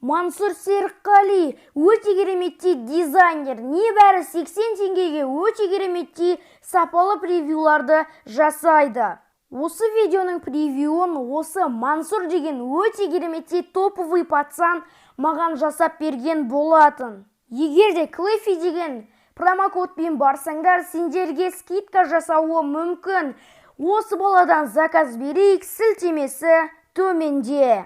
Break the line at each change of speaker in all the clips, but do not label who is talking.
Мансұр Серікқали өте кереметті дизайнер, небәрі 80 теңгеге өте кереметті сапалы превьюларды жасайды. Осы видеоның превьюін осы Мансұр деген өте кереметті топовый пацан маған жасап берген болатын. Егер де Клэфи деген промокодпен барсаңдар, сендерге скидка жасауы мүмкін. Осы баладан заказ берейік, сілтемесі төменде.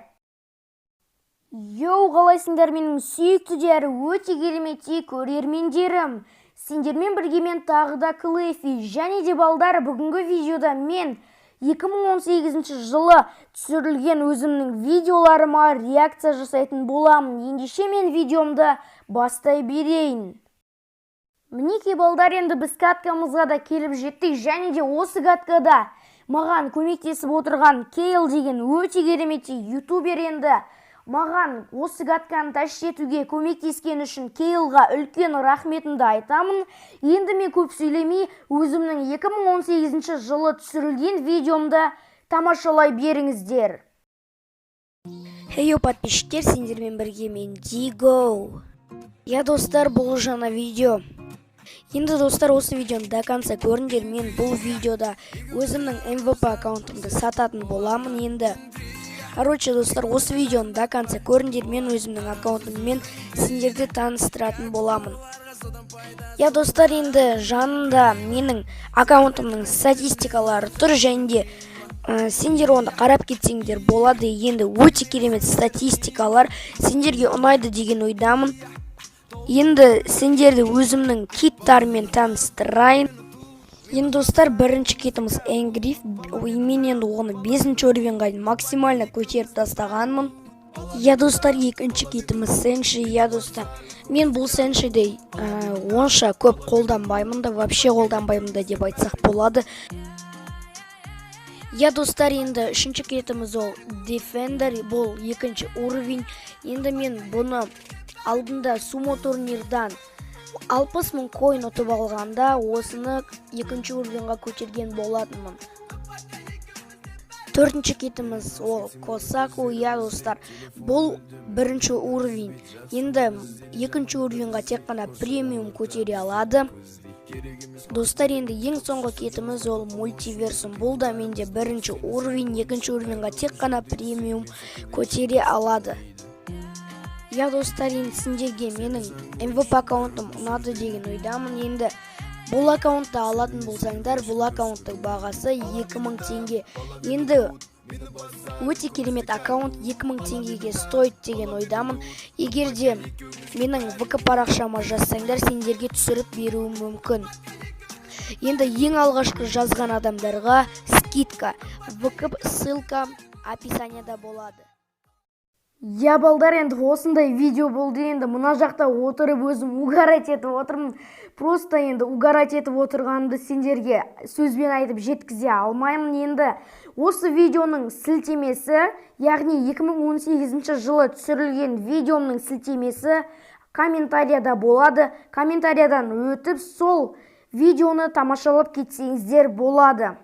Йоу, қалайсыңдар менің сүйікті дәрі өте кереметті көрермендерім. Сендермен бірге мен тағы да Клэфи. Және де балдар, бүгінгі видеода мен 2018 жылы түсірілген өзімнің видеоларыма реакция жасайтын боламын. Ендеше мен видеомды бастай берейін. Мінеки балдар, енді біз каткамызға да келіп жеттік. Және де осы каткада маған көмектесіп отырған Кейл деген өте кереметті ютубер енді маған осы катканы тащи етуге көмектескен үшін Кейлға үлкен рахметімді айтамын. Енді мен көп сөйлемей, өзімнің 2018 жылы түсірілген видеомды тамашалай беріңіздер. Хейо подписчиктер, сендермен бірге мен Диго. Достар, бұл жаңа видео. Енді достар, осы видеоны до конца көріңдер. Мен бұл видеода өзімнің MVP аккаунтымды сататын боламын енді. Короче, достар, осы видеоны до конца көріңдер. Мен өзімнің аккаунтыммен сендерді таныстыратын боламын. Достар, енді жанында менің аккаунтымның статистикалары тұр, және де сендер оны қарап кетсеңдер болады. Енді өте керемет статистикалар сендерге ұнайды деген ойдамын. Енді сендерді өзімнің киттармен таныстырайын. Енді достар, бірінші китіміз Энгриф. Мен енді оны 5-ші уровеньға максимально көтеріп тастағанмын. Достар, екінші китіміз Сэнши. Достар, мен бұл Сэншиді онша көп қолданбаймын да, вообще қолданбаймын да деп айтсақ болады. Достар, енді үшінші китіміз ол Defender. Бұл 2-ші уровень. Енді мен бұны алдында сумо турнирдан 60 000 койн ұтып алғанда осыны 2-ші уровеньға көтерген болатынмын. 4-ші китіміз ол Косаку. Достар, бұл 1-ші уровень. Енді 2-ші уровеньға тек қана премиум көтере алады. Достар, енді ең соңғы китіміз ол Мультиверсум. Бұл да менде 1-ші уровень, 2-ші уровеньға тек қана премиум көтере алады. Достар, енді сендерге менің MVP аккаунтым ұнады деген ойдамын. Енді бұл аккаунтты алатын болсаңдар, бұл аккаунттың бағасы 2000 теңге. Енді өте керемет аккаунт, 2000 теңгеге стоит деген ойдамын. Егер де менің ВК парақшама жазсаңдар, сендерге түсіріп беруім мүмкін. Енді ең алғашқы жазған адамдарға скидка. ВК ссылка описанияда болады. Балдар, енді осындай видео болды. Енді мұна жақта отырып өзім угарать етіп отырмын. Просто енді угарать етіп отырғанды сендерге сөзбен айтып жеткізе алмаймын. Енді осы видеоның сілтемесі, яғни 2018 жылы түсірілген видеомның сілтемесі комментарияда болады. Комментариядан өтіп сол видеоны тамашалап кетсеңіздер болады.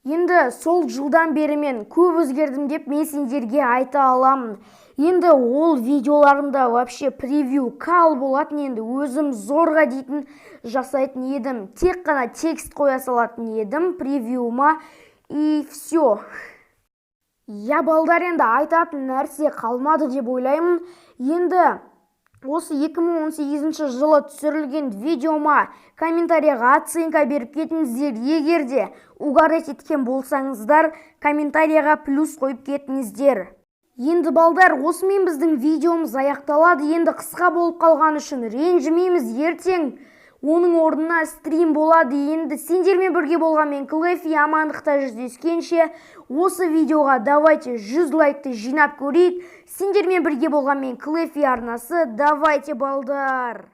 Енді сол жылдан бері мен көп өзгердім деп мен сендерге айта аламын. Енді ол видеоларымда вообще превью кал болатын. Енді өзім зорға дейтін жасайтын едім. Тек қана текст қоя салатын едім превьюма и все. Балдар, енді айтатын нәрсе қалмады деп ойлаймын. Енді осы 2018 жылы түсірілген видеома комментарияға оценка беріп кетіңіздер. Егер де угарать еткен болсаңыздар, комментарияға плюс қойып кетіңіздер. Енді балдар, осымен біздің видеомыз аяқталады. Енді қысқа болып қалған үшін ренжімейміз, ертең оның орнына стрим болады. Енді сендермен бірге болған мен Клэфи. Амандықта жүздескенше осы видеоға давайте 100 лайкты жинап көрейік. Сендермен бірге болған мен Клэфи арнасы. Давайте балдар.